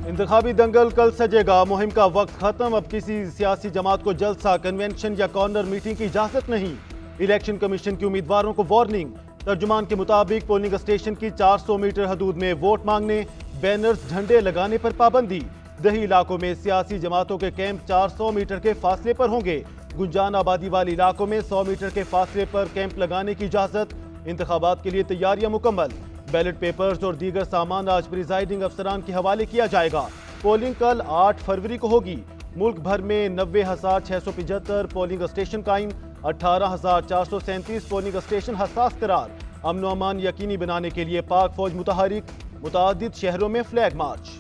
इंतखाबी दंगल कल सजेगा, मुहिम का वक्त खत्म। अब किसी सियासी जमात को जलसा, कन्वेंशन या कॉर्नर मीटिंग की इजाजत नहीं। इलेक्शन कमीशन की उम्मीदवारों को वार्निंग। तर्जुमान के मुताबिक पोलिंग स्टेशन की 400 मीटर हदूद में वोट मांगने, बैनर्स झंडे लगाने पर पाबंदी। दही इलाकों में सियासी जमातों के कैंप 400 मीटर के फासले पर होंगे। गुंजान आबादी वाले इलाकों में 100 मीटर के फासले पर कैंप लगाने की इजाजत। इंतखाबात के लिए तैयारियां मुकम्मल। बैलेट पेपर्स और दीगर सामान आज प्रिजाइडिंग अफसरान के हवाले किया जाएगा। पोलिंग कल 8 फरवरी को होगी। मुल्क भर में 90,675 पोलिंग स्टेशन कायम, 18,437 पोलिंग स्टेशन हसास करार। अमन व अमान यकीनी बनाने के लिए पाक फौज मुतहरिक, मुतादिद शहरों में फ्लैग मार्च।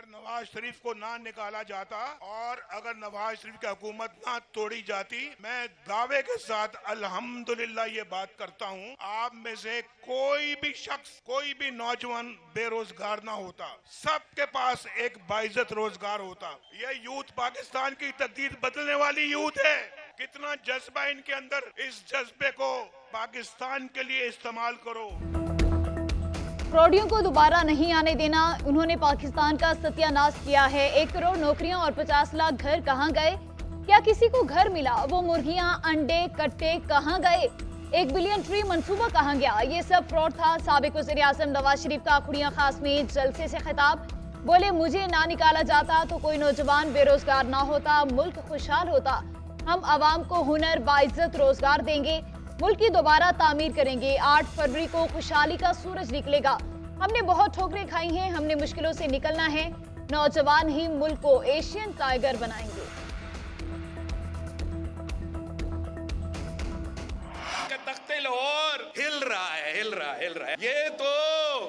नवाज शरीफ को ना निकाला जाता और अगर नवाज शरीफ की हुकूमत ना तोड़ी जाती, मैं दावे के साथ अल्हम्दुलिल्लाह ये बात करता हूँ, आप में से कोई भी शख्स, कोई भी नौजवान बेरोजगार ना होता। सबके पास एक बाइज्जत रोजगार होता। ये यूथ पाकिस्तान की तकदीर बदलने वाली यूथ है। कितना जज्बा इनके अंदर, इस जज्बे को पाकिस्तान के लिए इस्तेमाल करो। फ्रॉडियों को दोबारा नहीं आने देना। उन्होंने पाकिस्तान का सत्यानाश किया है। 1 करोड़ नौकरियां और 50 लाख घर कहां गए? क्या किसी को घर मिला? वो मुर्गियां, अंडे, कट्टे कहां गए? 1 बिलियन ट्री मंसूबा कहां गया? ये सब फ्रॉड था। साबिक वज़ीर आज़म नवाज शरीफ का खुड़िया खास में जलसे से खिताब। बोले, मुझे ना निकाला जाता तो कोई नौजवान बेरोजगार ना होता, मुल्क खुशहाल होता। हम आवाम को हुनर, बाइज्जत रोजगार देंगे, मुल्क की दोबारा तामीर करेंगे। 8 फरवरी को खुशहाली का सूरज निकलेगा। हमने बहुत ठोकरें खाई हैं, हमने मुश्किलों से निकलना है। नौजवान ही मुल्क को एशियन टाइगर बनाएंगे। तख्ते लाहौर हिल रहा है। ये तो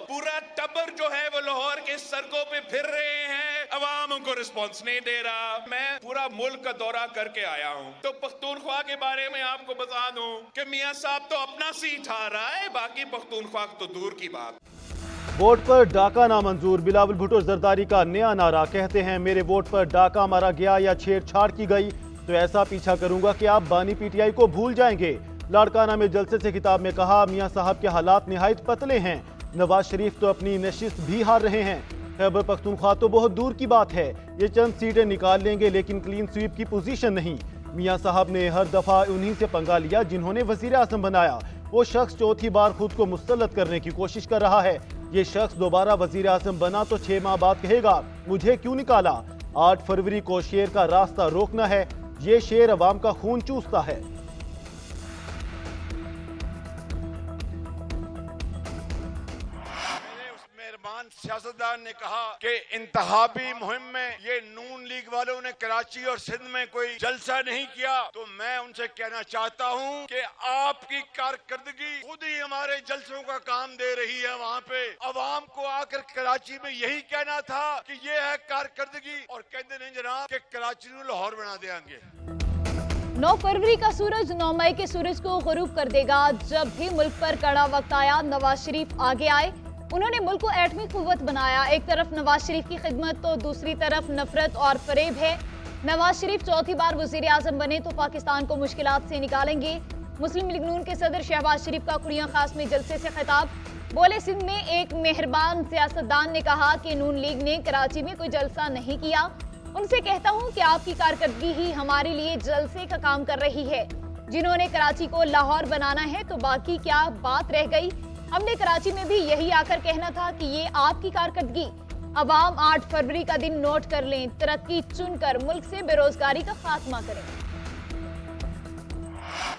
पूरा टब्बर जो है वो लाहौर के सड़कों पे फिर रहे हैं, अवाम उनको रिस्पॉन्स नहीं दे रहा। मैं पूरा मुल्क का दौरा करके आया हूँ, तो पख्तूनख्वा के बारे में आपको बता दूं कि मियाँ साहब तो अपना सीट आ रहा है, बाकी पख्तूनख्वा तो दूर की बात। वोट पर डाका नामंजूर। बिलावल भुट्टो जरदारी का नया नारा। कहते हैं, मेरे वोट पर डाका मारा गया या छेड़छाड़ की गई तो ऐसा पीछा करूंगा कि आप बानी पीटीआई को भूल जाएंगे। लाड़काना में जलसे से खिताब में कहा, मियां साहब के हालात निहायत पतले हैं। नवाज शरीफ तो अपनी नशिस्त भी हार रहे हैं। खैबर पख्तूनख्वा तो बहुत दूर की बात है, ये चंद सीटें निकाल लेंगे लेकिन क्लीन स्वीप की पोजीशन नहीं। मियां साहब ने हर दफा उन्हीं से पंगा लिया जिन्होंने वजीर आज़म बनाया। वो शख्स चौथी बार खुद को मुस्तलद करने की कोशिश कर रहा है। ये शख्स दोबारा वजीर आज़म बना तो 6 माह बाद कहेगा, मुझे क्यों निकाला। 8 फरवरी को शेर का रास्ता रोकना है। ये शेर अवाम का खून चूसता है। सियासतदान ने कहा कि इंतखाबी मुहिम में ये नून लीग वालों ने कराची और सिंध में कोई जलसा नहीं किया, तो मैं उनसे कहना चाहता हूं कि आपकी कारकर्दगी खुद ही हमारे जलसों का काम दे रही है। वहां पे अवाम को आकर कराची में यही कहना था कि ये है कारकर्दगी, और कहते नहीं जनाब कि कराची को लाहौर बना देंगे। 9 फरवरी का सूरज 9 मई के सूरज को गुरूब कर देगा। जब भी मुल्क पर कड़ा वक्त आया, नवाज शरीफ आगे आए। उन्होंने मुल्क को एटमी कुव्वत बनाया। एक तरफ नवाज शरीफ की खिदमत तो दूसरी तरफ नफरत और फरेब है। नवाज शरीफ चौथी बार वजीर आज़म बने तो पाकिस्तान को मुश्किलात से निकालेंगे। मुस्लिम लीग नून के सदर शहबाज शरीफ का खुड़िया खास में जलसे से खिताब। बोले, सिंध में एक मेहरबान सियासतदान ने कहा कि नून लीग ने कराची में कोई जलसा नहीं किया। उनसे कहता हूँ कि आपकी कारकर्दगी ही हमारे लिए जलसे का काम कर रही है। जिन्होंने कराची को लाहौर बनाना है तो बाकी क्या बात रह गई। हमने कराची में भी यही आकर कहना था कि ये आपकी कारकर्दगी। अवाम 8 फरवरी का दिन नोट कर लें, तरक्की चुनकर मुल्क से बेरोजगारी का खात्मा करें।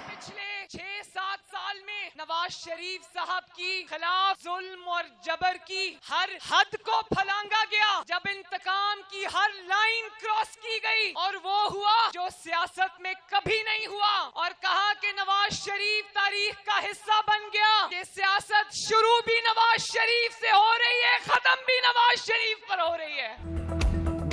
पिछले 6-7 साल में नवाज शरीफ साहब की खिलाफ जुल्म और जबर की हर हद को फलांगा गया। जब इंतकाम की हर लाइन क्रॉस की गई और वो हुआ जो सियासत में कभी नहीं हुआ, और कहा कि नवाज शरीफ तारीख का हिस्सा बन गया। ये सियासत शुरू भी नवाज शरीफ से हो रही है, खत्म भी नवाज शरीफ पर हो रही है।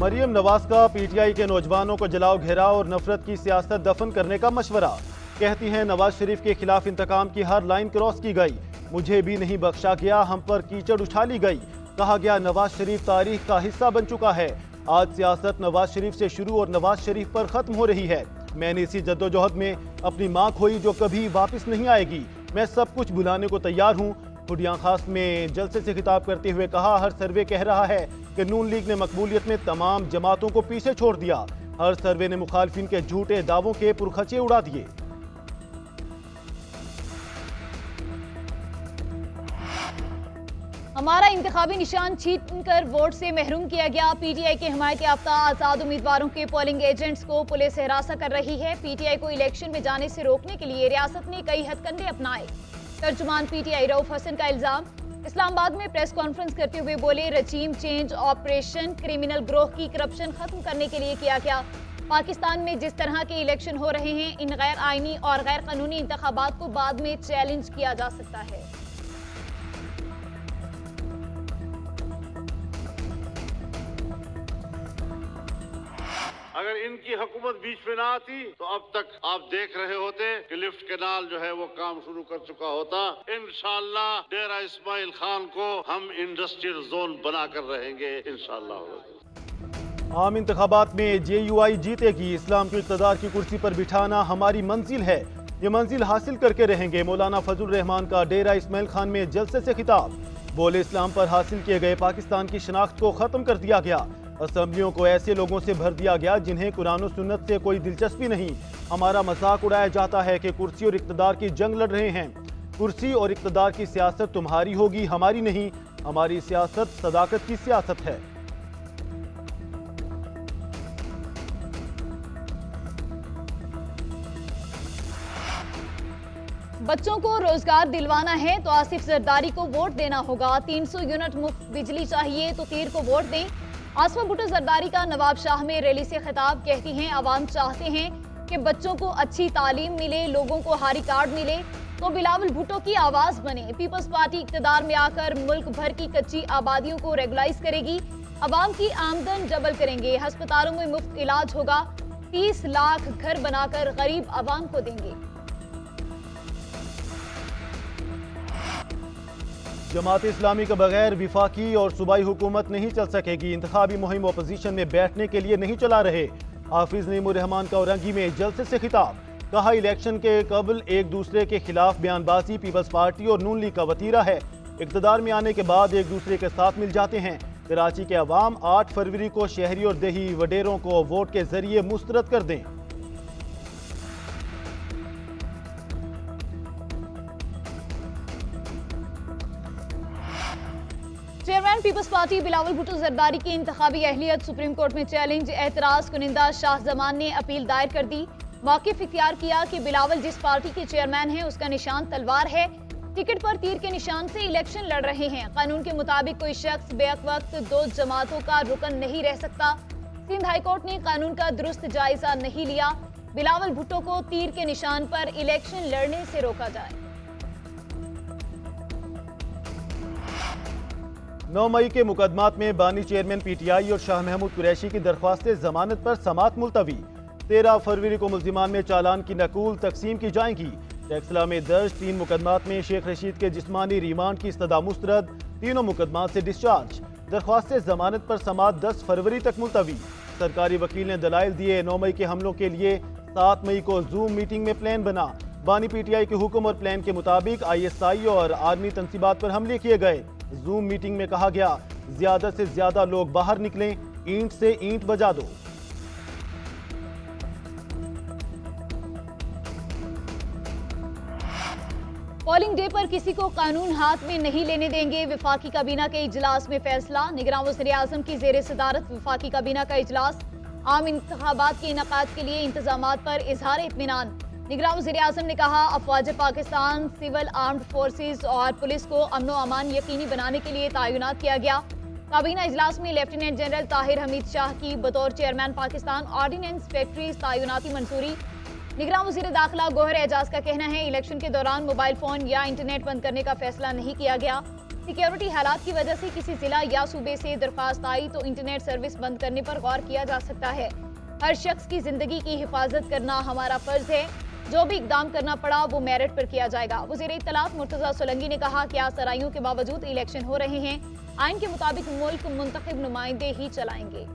मरियम नवाज का पीटीआई के नौजवानों को जलाओ, घेराव और नफरत की सियासत दफन करने का मशवरा। कहती हैं, नवाज शरीफ के खिलाफ इंतकाम की हर लाइन क्रॉस की गई, मुझे भी नहीं बख्शा गया, हम पर कीचड़ उछाली गई। कहा गया, नवाज शरीफ तारीख का हिस्सा बन चुका है। आज सियासत नवाज शरीफ से शुरू और नवाज शरीफ पर खत्म हो रही है। मैंने इसी जद्दोजहद में अपनी माँ खोई जो कभी वापस नहीं आएगी। मैं सब कुछ भुलाने को तैयार हूँ। खुडियां खास में जलसे से खिताब करते हुए कहा, हर सर्वे कह रहा है कि नून लीग ने मकबूलियत में तमाम जमातों को पीछे छोड़ दिया। हर सर्वे ने मुखालफिन के झूठे दावों के पुरखचे उड़ा दिए। हमारा इंतखाबी निशान छीनकर वोट से महरूम किया गया। पीटीआई के हिमायत याफ्ता आजाद उम्मीदवारों के पोलिंग एजेंट्स को पुलिस हिरासत कर रही है। पीटीआई को इलेक्शन में जाने से रोकने के लिए रियासत ने कई हथकंडे अपनाए। तर्जुमान पीटीआई रऊफ हसन का इल्जाम। इस्लामाबाद में प्रेस कॉन्फ्रेंस करते हुए बोले, रजीम चेंज ऑपरेशन क्रिमिनल ग्रोह की करप्शन खत्म करने के लिए किया गया। पाकिस्तान में जिस तरह के इलेक्शन हो रहे हैं, इन गैर आईनी और गैर कानूनी इंतखाबात को बाद में चैलेंज किया जा सकता है। अगर इनकी हुकूमत बीच में ना आती तो अब तक आप देख रहे होते कि लिफ्ट कैनाल जो है वो काम शुरू कर चुका होता। इंशाअल्लाह डेरा इस्माइल खान को हम इंडस्ट्रियल जोन बनाकर रहेंगे इंशाअल्लाह। आम इंतखाबात में जेयूआई जीतेगी। इस्लाम को इक़्तिदार की कुर्सी पर बिठाना हमारी मंजिल है, ये मंजिल हासिल करके रहेंगे। मौलाना फजल रहमान का डेरा इस्माइल खान में जलसे से खिताब। बोले, इस्लाम पर हासिल किए गए पाकिस्तान की शनाख्त को खत्म कर दिया गया। असेंबलियों को ऐसे लोगों से भर दिया गया जिन्हें कुरान और सुन्नत से कोई दिलचस्पी नहीं। हमारा मजाक उड़ाया जाता है कि कुर्सी और इक़्तिदार की जंग लड़ रहे हैं। कुर्सी और इक़्तिदार की सियासत तुम्हारी होगी, हमारी नहीं। हमारी सियासत सदाकत की सियासत है। बच्चों को रोजगार दिलवाना है तो आसिफ जरदारी को वोट देना होगा। 300 यूनिट मुफ्त बिजली चाहिए तो तीर को वोट दें। आसमा भुट्टो जरदारी का नवाब शाह में रैली से खिताब। कहती हैं, आवाम चाहते हैं कि बच्चों को अच्छी तालीम मिले, लोगों को हारी कार्ड मिले तो बिलावल भुट्टो की आवाज बने। पीपल्स पार्टी इक़्तिदार में आकर मुल्क भर की कच्ची आबादियों को रेगुलाइज करेगी। अवाम की आमदन डबल करेंगे। अस्पतालों में मुफ्त इलाज होगा। 30 लाख घर बनाकर गरीब अवाम को देंगे। जमात इस्लामी के बगैर विफाकी और सूबाई हुकूमत नहीं चल सकेगी। इंतखाबी मुहिम अपोजिशन में बैठने के लिए नहीं चला रहे। हाफिज नईमुर रहमान का औरंगी में जलसे से खिताब। कहा, इलेक्शन के कबल एक दूसरे के खिलाफ बयानबाजी पीपल्स पार्टी और नून लीग का वतीरा है। इक़्तिदार में आने के बाद एक दूसरे के साथ मिल जाते हैं। कराची के अवाम 8 फरवरी को शहरी और देही वडेरों को वोट के जरिए मुस्तरद कर दें। चेयरमैन पीपल्स पार्टी बिलावल भुट्टो जरदारी की इंतखाबी अहलियत सुप्रीम कोर्ट में चैलेंज। एतराज कुनिंदा शाह जमान ने अपील दायर कर दी। मौक़िफ़ इख्तियार किया कि बिलावल जिस पार्टी के चेयरमैन हैं उसका निशान तलवार है। टिकट पर तीर के निशान से इलेक्शन लड़ रहे हैं। कानून के मुताबिक कोई शख्स बेक वक्त 2 जमातों का रुकन नहीं रह सकता। सिंध हाईकोर्ट ने कानून का दुरुस्त जायजा नहीं लिया। बिलावल भुट्टो को तीर के निशान पर इलेक्शन लड़ने से रोका जाए। 9 मई के मुकदमात में बानी चेयरमैन पीटीआई और शाह महमूद कुरैशी की दरख्वास्त जमानत पर समात मुलतवी। 13 फरवरी को मुल्जिमान में चालान की नकूल तकसीम की जाएंगी। टेक्सला में दर्ज 3 मुकदमात में शेख रशीद के जिस्मानी रिमांड की इस्तदा मुस्तरद। तीनों मुकदमात से डिस्चार्ज। दरख्वास्त जमानत पर समात 10 फरवरी तक मुलतवी। सरकारी वकील ने दलाइल दिए। 9 मई के हमलों के लिए 7 मई को जूम मीटिंग में प्लान बना। बानी पीटीआई के हुक्म और प्लान के मुताबिक ISI और आर्मी तंसीबात पर हमले किए गए। जूम मीटिंग में कहा गया, ज्यादा से ज्यादा लोग बाहर निकलें, ईंट से ईंट बजा दो। पोलिंग डे पर किसी को कानून हाथ में नहीं लेने देंगे। वफाकी काबीना के इजलास में फैसला। निगरान वज़ीर आज़म की ज़ेर सदारत वफाकी काबीना का इजलास। आम इंतखाबात के इनेकाद के लिए इंतजामात पर इजहार इत्मीनान। निगरान वज़ीर आज़म ने कहा, अफवाज पाकिस्तान, सिविल आर्म्ड फोर्सेज और पुलिस को अमन व अमान यकीनी बनाने के लिए तैनात किया गया। काबीना इजलास में लेफ्टिनेंट जनरल ताहिर हमीद शाह की बतौर चेयरमैन पाकिस्तान ऑर्डिनेंस फैक्ट्रीज तैनाती मंजूरी। निगरान वज़ीर दाखिला गौहर एजाज का कहना है, इलेक्शन के दौरान मोबाइल फोन या इंटरनेट बंद करने का फैसला नहीं किया गया। सिक्योरिटी हालात की वजह से किसी जिला या सूबे से दरख्वास्त आई तो इंटरनेट सर्विस बंद करने पर गौर किया जा सकता है। हर शख्स की जिंदगी की हिफाजत करना हमारा फर्ज है। जो भी इकदाम करना पड़ा वो मेरिट पर किया जाएगा। वज़ीर इत्तलात मुर्तज़ा सोलंकी ने कहा कि आसराइयों के बावजूद इलेक्शन हो रहे हैं। आइन के मुताबिक मुल्क मुंतखब नुमाइंदे ही चलाएंगे।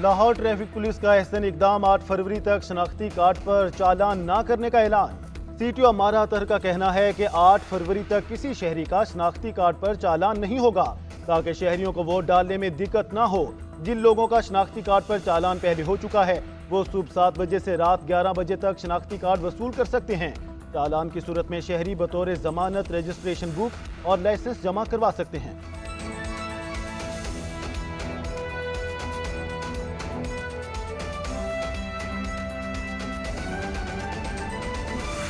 لاہور ٹریفک پولیس کا احسن اقدام 8 فروری تک شناختی کارڈ پر چالان نہ کرنے کا اعلان۔ سی ٹی او امارہ اطہر کا کہنا ہے کہ 8 فروری تک کسی شہری کا شناختی کارڈ پر چالان نہیں ہوگا تاکہ شہریوں کو ووٹ ڈالنے میں دقت نہ ہو۔ جن لوگوں کا شناختی کارڈ پر چالان پہلے ہو چکا ہے وہ صبح 7 بجے سے رات 11 بجے تک شناختی کارڈ وصول کر سکتے ہیں۔ چالان کی صورت میں شہری بطور ضمانت رجسٹریشن بک اور لائسنس جمع کروا سکتے ہیں۔